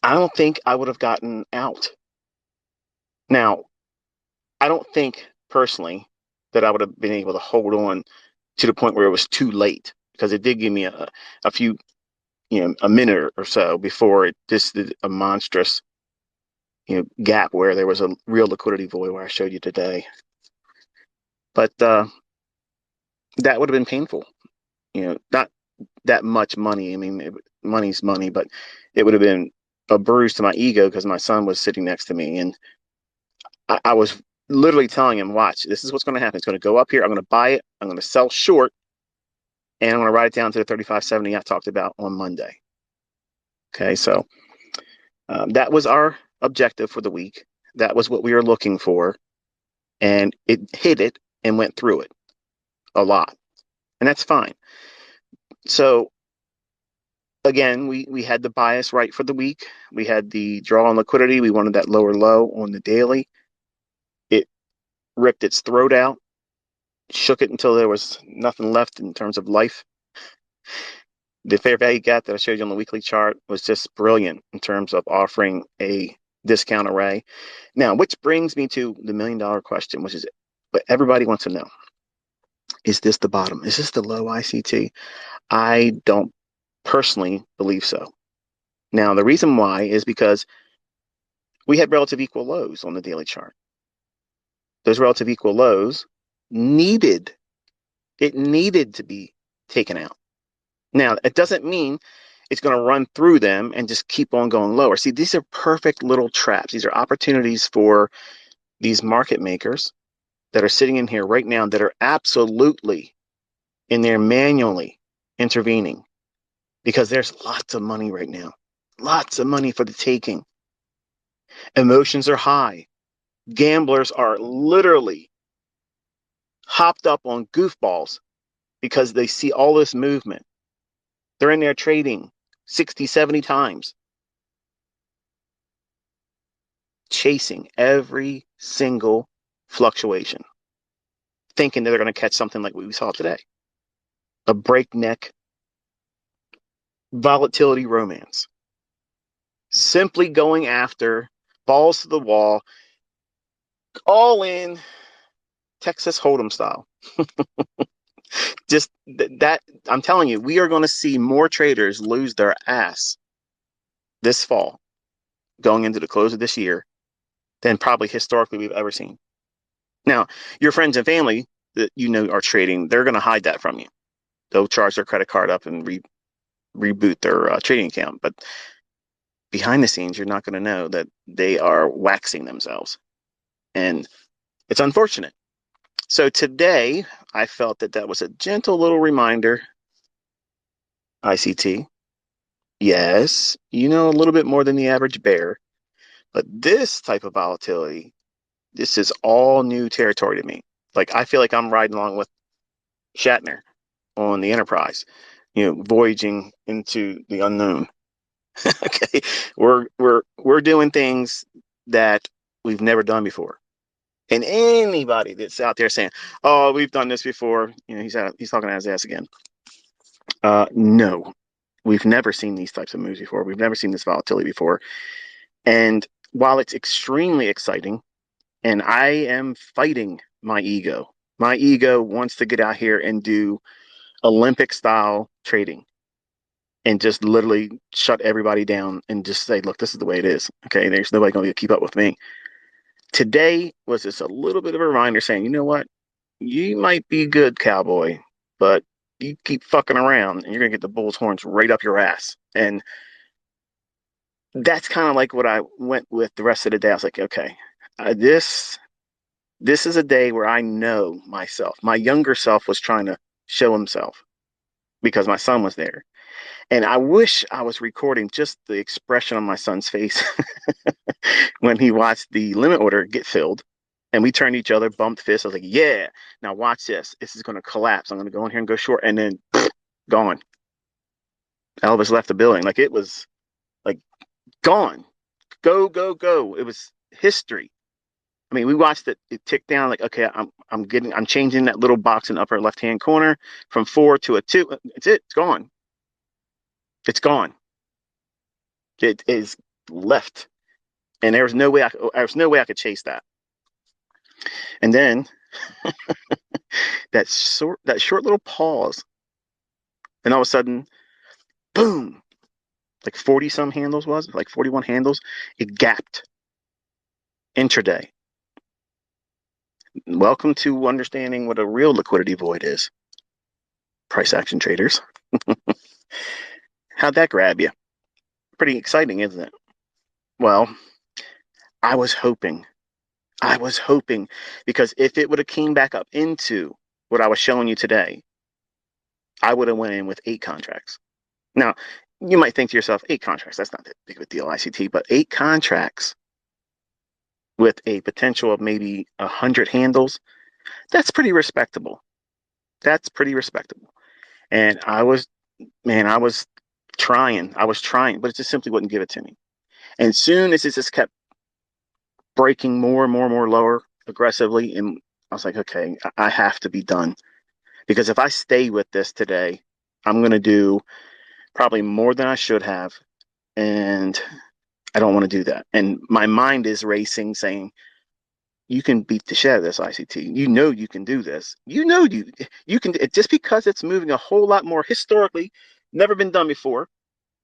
I don't think I would have gotten out. Now, I don't think personally that I would have been able to hold on to the point where it was too late because it did give me a few, a minute or so before it just did a monstrous, gap where there was a real liquidity void where I showed you today. But that would have been painful. Not that much money. I mean, money's money, but it would have been a bruise to my ego because my son was sitting next to me, and I was literally telling him, "Watch, this is what's going to happen. It's going to go up here. I'm going to buy it. I'm going to sell short, and I'm going to write it down to the 35.70 I talked about on Monday." Okay, so that was our objective for the week. That was what we were looking for, and it hit it and went through it a lot, and that's fine. So again, we had the bias right for the week. We had the draw on liquidity. We wanted that lower low on the daily. It ripped its throat out, shook it until there was nothing left in terms of life. The fair value gap that I showed you on the weekly chart was just brilliant in terms of offering a discount array. Now, which brings me to the $1 million question, which is what everybody wants to know. Is this the bottom? Is this the low ICT? I don't personally believe so. Now, the reason why is because we had relative equal lows on the daily chart. Those relative equal lows needed, it needed to be taken out. Now, it doesn't mean it's going to run through them and just keep on going lower. See, these are perfect little traps. These are opportunities for these market makers that are sitting in here right now that are absolutely in there manually intervening because there's lots of money right now. Lots of money for the taking. Emotions are high. Gamblers are literally hopped up on goofballs because they see all this movement. They're in there trading 60, 70 times, chasing every single fluctuation, thinking that they're going to catch something like what we saw today, a breakneck volatility romance, simply going after balls to the wall, all in Texas Hold'em style. Just that, I'm telling you, we are going to see more traders lose their ass this fall going into the close of this year than probably historically we've ever seen. Now, your friends and family that are trading, they're going to hide that from you. They'll charge their credit card up and reboot their trading account. But behind the scenes, you're not going to know that they are waxing themselves. And it's unfortunate. So today, I felt that that was a gentle little reminder. ICT, yes, a little bit more than the average bear. But this type of volatility, this is all new territory to me. Like, I feel like I'm riding along with Shatner on the Enterprise, voyaging into the unknown. Okay, we're doing things that we've never done before. And anybody that's out there saying, "Oh, we've done this before," he's talking out his ass again. No, we've never seen these types of moves before. We've never seen this volatility before. And while it's extremely exciting, and I am fighting my ego wants to get out here and do Olympic style trading and just literally shut everybody down and just say, look, this is the way it is. Okay, there's nobody going to keep up with me. Today was just a little bit of a reminder saying, you know what? You might be good, cowboy, but you keep fucking around and you're going to get the bull's horns right up your ass. And that's kind of like what I went with the rest of the day. I was like, okay, this is a day where I know myself. My younger self was trying to show himself because my son was there. And I wish I was recording just the expression on my son's face when he watched the limit order get filled. And we turned each other, bumped fists. I was like, yeah, now watch this. This is going to collapse. I'm going to go in here and go short. And then gone. Elvis left the building. Like it was like gone. Go, go, go. It was history. I mean, we watched it tick down. Like, okay, I'm changing that little box in the upper left hand corner from 4 to a 2. It's it. It's gone. It's gone. It is left, and there was no way I could chase that. And then that short little pause, and all of a sudden, boom, like 40 some handles, was like 41 handles. It gapped intraday. Welcome to understanding what a real liquidity void is. Price action traders. How'd that grab you? Pretty exciting, isn't it? Well, I was hoping, I was hoping, because if it would have came back up into what I was showing you today, I would have went in with 8 contracts. Now, you might think to yourself, 8 contracts, that's not that big of a deal, ICT, but 8 contracts with a potential of maybe 100 handles, that's pretty respectable. That's pretty respectable. And I was trying, but it just simply wouldn't give it to me. And soon as it just kept breaking more and more and more lower aggressively, and I was like, okay, I have to be done. Because if I stay with this today, I'm going to do probably more than I should have. And I don't want to do that. And my mind is racing, saying, you can beat the shit out of this, ICT. You know you can do this. You can, just because it's moving a whole lot more historically, never been done before.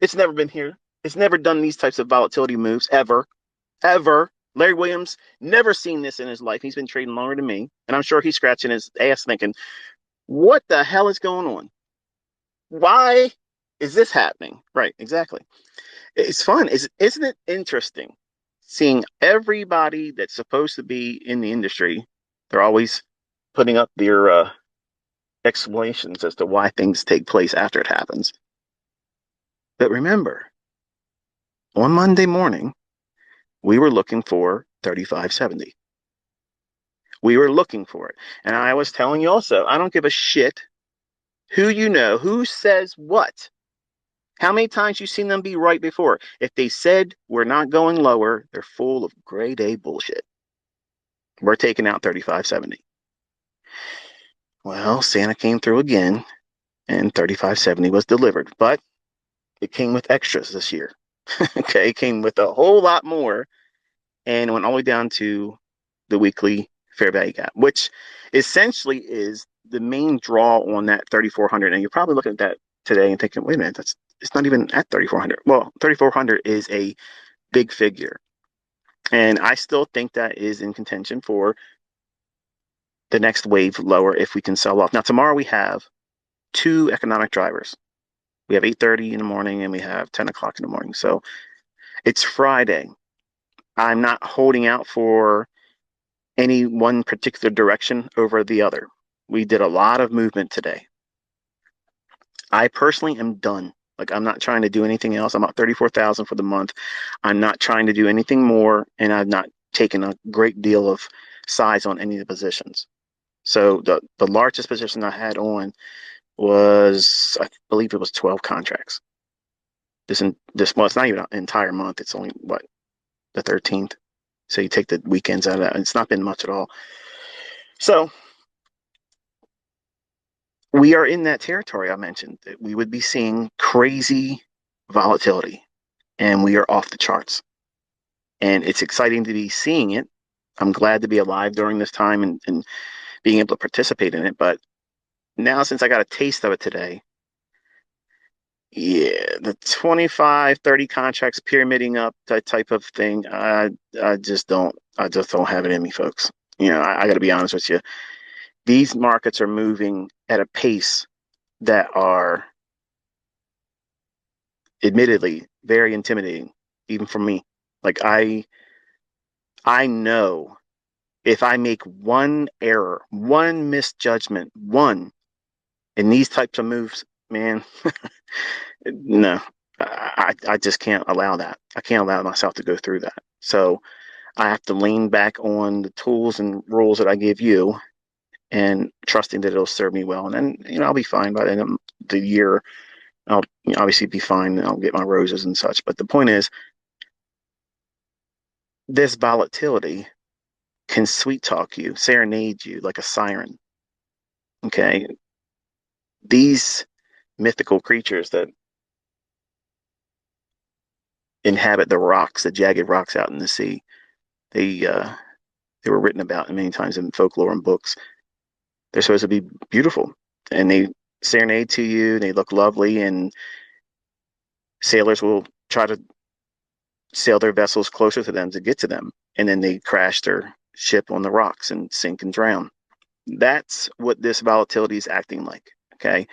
It's never been here. It's never done these types of volatility moves ever, ever. Larry Williams never seen this in his life. He's been trading longer than me, and I'm sure he's scratching his ass thinking, "What the hell is going on? Why is this happening?" Right? Exactly. It's fun, isn't it interesting? Seeing everybody that's supposed to be in the industry, they're always putting up their explanations as to why things take place after it happens. But remember, on Monday morning, we were looking for 35.70. We were looking for it. And I was telling you also, I don't give a shit who you know, who says what. How many times you seen them be right before? If they said we're not going lower, they're full of grade A bullshit. We're taking out 35.70. Well, Santa came through again, and 35.70 was delivered, but it came with extras this year. Okay, it came with a whole lot more, and went all the way down to the weekly fair value gap, which essentially is the main draw on that 3,400. And you're probably looking at that today and thinking, wait a minute, it's not even at 3,400. Well, 3,400 is a big figure. And I still think that is in contention for the next wave lower if we can sell off. Now, tomorrow we have 2 economic drivers. We have 8:30 in the morning and we have 10 o'clock in the morning. So it's Friday. I'm not holding out for any one particular direction over the other. We did a lot of movement today. I personally am done. Like, I'm not trying to do anything else. I'm at 34,000 for the month. I'm not trying to do anything more, and I've not taken a great deal of size on any of the positions. So the largest position I had on was, I believe it was 12 contracts. Well, it's not even an entire month. It's only what, the 13th. So you take the weekends out of that. It's not been much at all. So we are in that territory I mentioned, that we would be seeing crazy volatility, and we are off the charts. And it's exciting to be seeing it. I'm glad to be alive during this time and being able to participate in it. But now, since I got a taste of it today, yeah, the 25, 30 contracts pyramiding up, that type of thing, I just don't have it in me, folks. I got to be honest with you. These markets are moving at a pace that are admittedly very intimidating, even for me. Like, I know if I make one error, one misjudgment, one in these types of moves, man, no, I just can't allow that. I can't allow myself to go through that. So I have to lean back on the tools and rules that I give you, and trusting that it'll serve me well. And then, I'll be fine by the end of the year. I'll obviously be fine, and I'll get my roses and such. But the point is, this volatility can sweet talk you, serenade you like a siren. Okay. These mythical creatures that inhabit the rocks, the jagged rocks out in the sea. They uh, they were written about many times in folklore and books. They're supposed to be beautiful, and they serenade to you. They look lovely, and sailors will try to sail their vessels closer to them to get to them, and then they crash their ship on the rocks and sink and drown. That's what this volatility is acting like. Okay.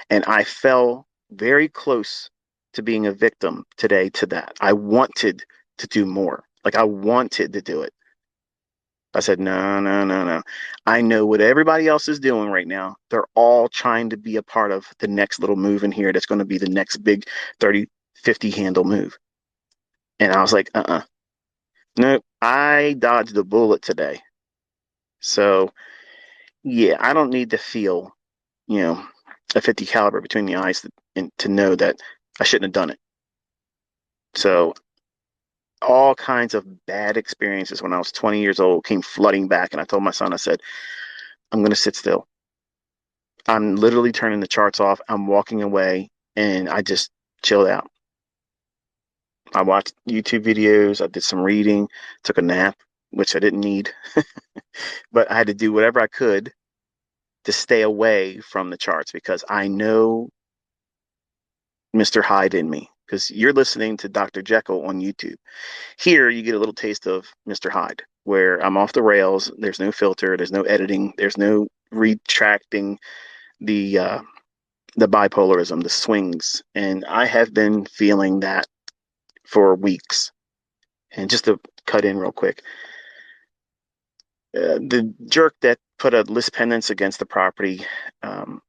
And I fell very close to being a victim today to that. I wanted to do more. Like I wanted to do it. I said, no, no, no, no. I know what everybody else is doing right now. They're all trying to be a part of the next little move in here that's going to be the next big 30, 50 handle move. And I was like, nope, I dodged a bullet today. So, yeah, I don't need to feel, you know, a 50 caliber between the eyes to know that I shouldn't have done it. So, all kinds of bad experiences when I was 20 years old came flooding back. And I told my son, I said, I'm going to sit still. I'm literally turning the charts off. I'm walking away and I just chilled out. I watched YouTube videos. I did some reading, took a nap, which I didn't need, but I had to do whatever I could to stay away from the charts because I know Mr. Hyde in me. Because you're listening to Dr. Jekyll on YouTube. Here, you get a little taste of Mr. Hyde, where I'm off the rails. There's no filter. There's no editing. There's no retracting the the bipolarism, the swings, and I have been feeling that for weeks. And just to cut in real quick, the jerk that put a list pendants against the property,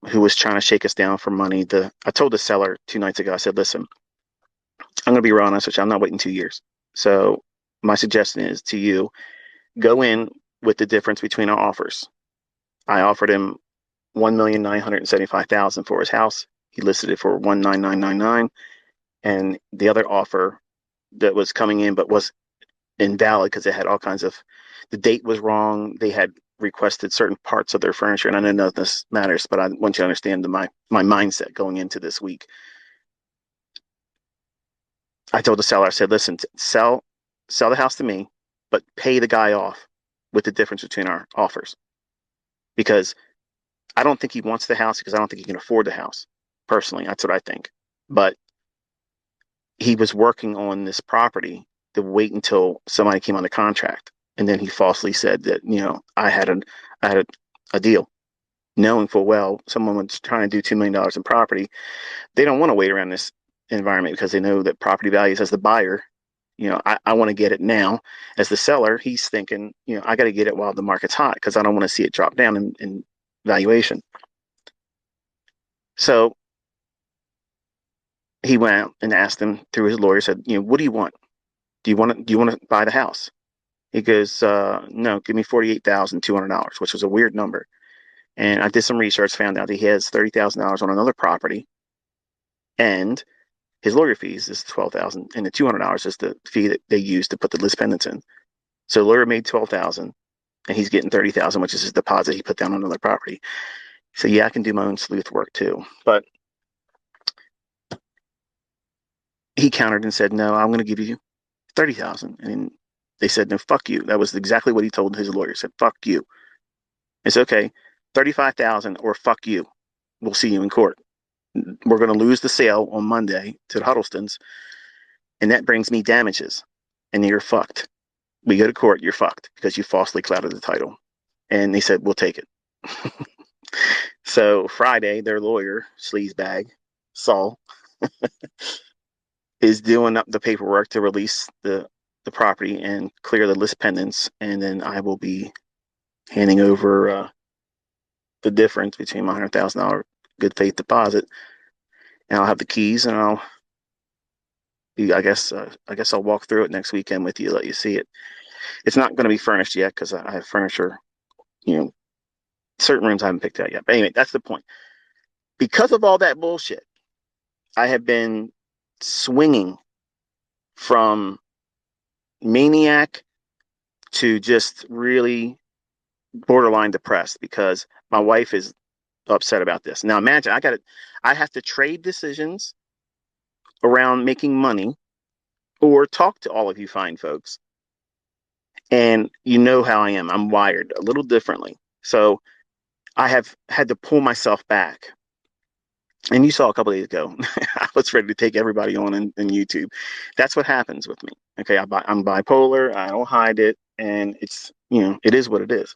who was trying to shake us down for money. I told the seller 2 nights ago. I said, "Listen, I'm going to be real honest with you. I'm not waiting 2 years. So my suggestion is to you, go in with the difference between our offers. I offered him 1,975,000 for his house. He listed it for 19999, and the other offer that was coming in but was invalid because it had all kinds of the date was wrong. They had requested certain parts of their furniture, and I don't know if this matters, but I want you to understand my mindset going into this week. I told the seller, I said, listen, sell the house to me, but pay the guy off with the difference between our offers. Because I don't think he wants the house because I don't think he can afford the house. Personally, that's what I think. But he was working on this property to wait until somebody came on the contract. And then he falsely said that, I had a deal, knowing full well someone was trying to do $2 million in property. They don't want to wait around this environment because they know that property values as the buyer, I want to get it now. As the seller, he's thinking, I got to get it while the market's hot because I don't want to see it drop down in valuation. So he went out and asked him through his lawyer, said, what do you want? Do you want to buy the house? He goes, no, give me $48,200, which was a weird number. And I did some research, found out he has $30,000 on another property, and his lawyer fees is $12,000, and the $200 is the fee that they use to put the list pendants in. So the lawyer made $12,000, and he's getting $30,000, which is his deposit he put down on another property. So yeah, I can do my own sleuth work too. But he countered and said, no, I'm going to give you 30,000. And they said, no, fuck you. That was exactly what he told his lawyer. He said, fuck you. It's okay. 35,000 or fuck you. We'll see you in court. We're going to lose the sale on Monday to the Huddlestons. And that brings me damages. And you're fucked. We go to court, you're fucked because you falsely clouded the title. And they said, we'll take it. So Friday, their lawyer, sleazebag, Saul, is doing up the paperwork to release the property and clear the list pendants. And then I will be handing over the difference between my $100,000 good faith deposit. And I'll have the keys, and I guess I'll walk through it next weekend with you, let you see it. It's not going to be furnished yet because I have furniture, certain rooms I haven't picked out yet. But anyway, that's the point. Because of all that bullshit, I have been swinging from maniac to just really borderline depressed because my wife is upset about this. Now imagine I have to trade decisions around making money or talk to all of you fine folks. And you know how I am. I'm wired a little differently. So I have had to pull myself back. And you saw a couple of days ago, I was ready to take everybody on in YouTube. That's what happens with me. Okay, I'm bipolar. I don't hide it, and it's, it is what it is.